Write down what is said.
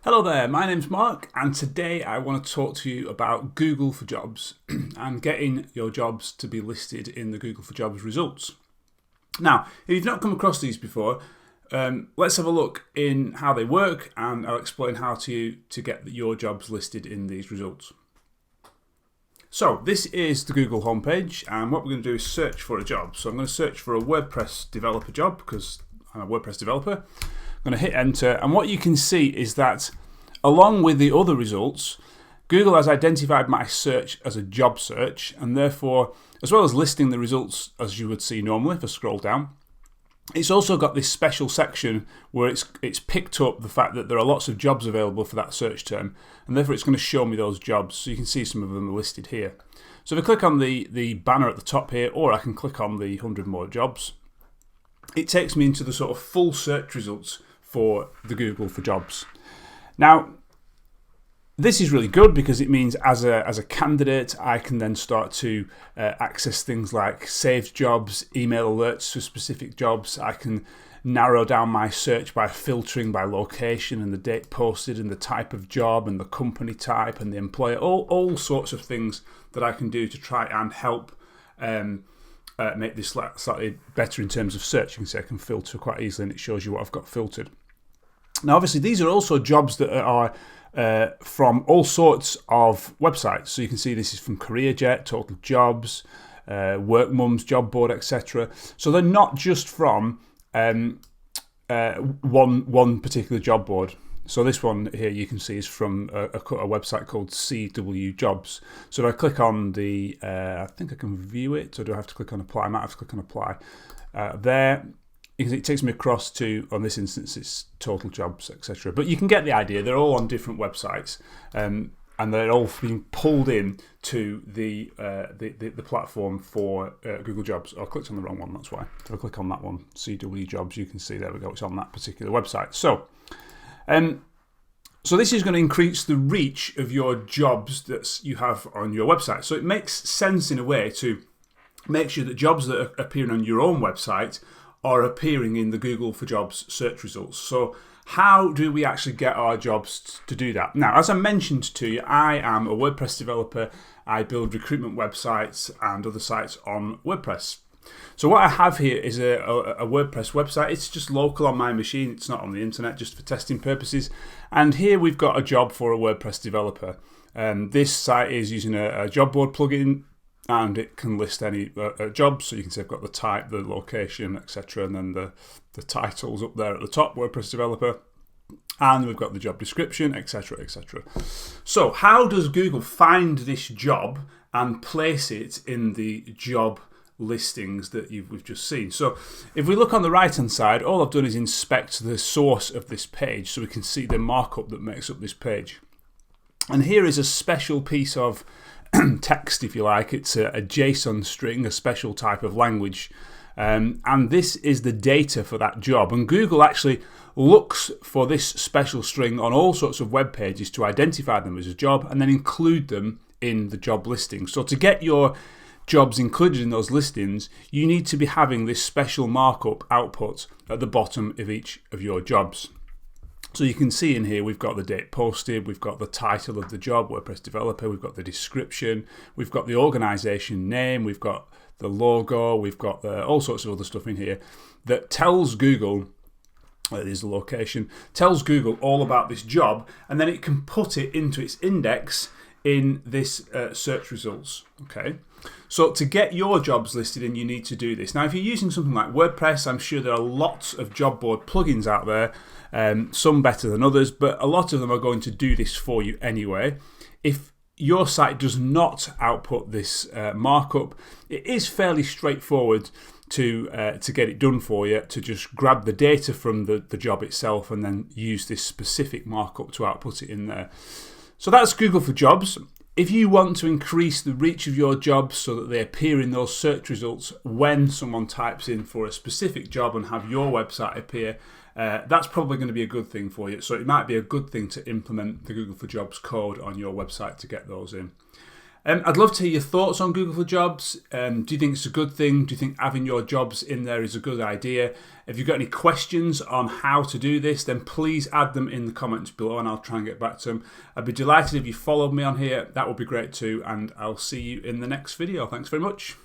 Hello there, my name's Mark, and today I want to talk to you about Google for Jobs and getting your jobs to be listed in the Google for Jobs results. Now, if you've not come across these before, let's have a look in how they work, and I'll explain how to get your jobs listed in these results. So this is the Google homepage, and what we're going to do is search for a job. So I'm going to search for a WordPress developer job because I'm a WordPress developer. I'm going to hit enter, and what you can see is that along with the other results, Google has identified my search as a job search, and therefore, as well as listing the results as you would see normally if I scroll down, it's also got this special section where it's picked up the fact that there are lots of jobs available for that search term, and therefore it's going to show me those jobs. So you can see some of them are listed here. So if I click on the banner at the top here, or I can click on the 100 more jobs, it takes me into the sort of full search results for the Google for Jobs. Now, this is really good because it means as a candidate, I can then start to access things like saved jobs, email alerts for specific jobs. I can narrow down my search by filtering by location and the date posted and the type of job and the company type and the employer, all sorts of things that I can do to try and help make this slightly better in terms of search. You can see I can filter quite easily and it shows you what I've got filtered. Now, obviously, these are also jobs that are from all sorts of websites. So you can see this is from CareerJet, Total Jobs, WorkMums, Job Board, etc. So they're not just from one particular job board. So this one here you can see is from a website called CW Jobs. So if I click on the, I think I can view it, or do I have to click on apply? I might have to click on apply. There. It takes me across to, on this instance, it's Total Jobs, etc. But you can get the idea. They're all on different websites, and they're all being pulled in to the platform for Google Jobs. I clicked on the wrong one, that's why. If I click on that one, CW Jobs, you can see, there we go, it's on that particular website. So this is going to increase the reach of your jobs that you have on your website. So it makes sense in a way to make sure that jobs that are appearing on your own website are appearing in the Google for Jobs search results. So how do we actually get our jobs to do that? Now, as I mentioned to you, I am a WordPress developer. I build recruitment websites and other sites on WordPress. So what I have here is a WordPress website. It's just local on my machine. It's not on the internet, just for testing purposes. And here we've got a job for a WordPress developer. This site is using a job board plugin, and it can list any jobs. So you can see I've got the type, the location, etc. And then the titles up there at the top, WordPress developer. And we've got the job description, etc., etc. So how does Google find this job and place it in the job listings that we've just seen? So if we look on the right-hand side, all I've done is inspect the source of this page so we can see the markup that makes up this page. And here is a special piece of text, if you like. It's a JSON string, a special type of language, and this is the data for that job. And Google actually looks for this special string on all sorts of web pages to identify them as a job and then include them in the job listing. So to get your jobs included in those listings, you need to be having this special markup output at the bottom of each of your jobs. So you can see in here we've got the date posted, we've got the title of the job, WordPress developer, we've got the description, we've got the organisation name, we've got the logo, we've got all sorts of other stuff in here that tells Google, there's the location, tells Google all about this job, and then it can put it into its index in this search results. Okay, so to get your jobs listed in, you need to do this. Now, if you're using something like WordPress, I'm sure there are lots of job board plugins out there, some better than others, but a lot of them are going to do this for you anyway. If your site does not output this markup, it is fairly straightforward to get it done for you, to just grab the data from the job itself and then use this specific markup to output it in there. So that's Google for Jobs. If you want to increase the reach of your jobs so that they appear in those search results when someone types in for a specific job and have your website appear, that's probably going to be a good thing for you. So it might be a good thing to implement the Google for Jobs code on your website to get those in. I'd love to hear your thoughts on Google for Jobs. Do you think it's a good thing? Do you think having your jobs in there is a good idea? If you've got any questions on how to do this, then please add them in the comments below and I'll try and get back to them. I'd be delighted if you followed me on here. That would be great too. And I'll see you in the next video. Thanks very much.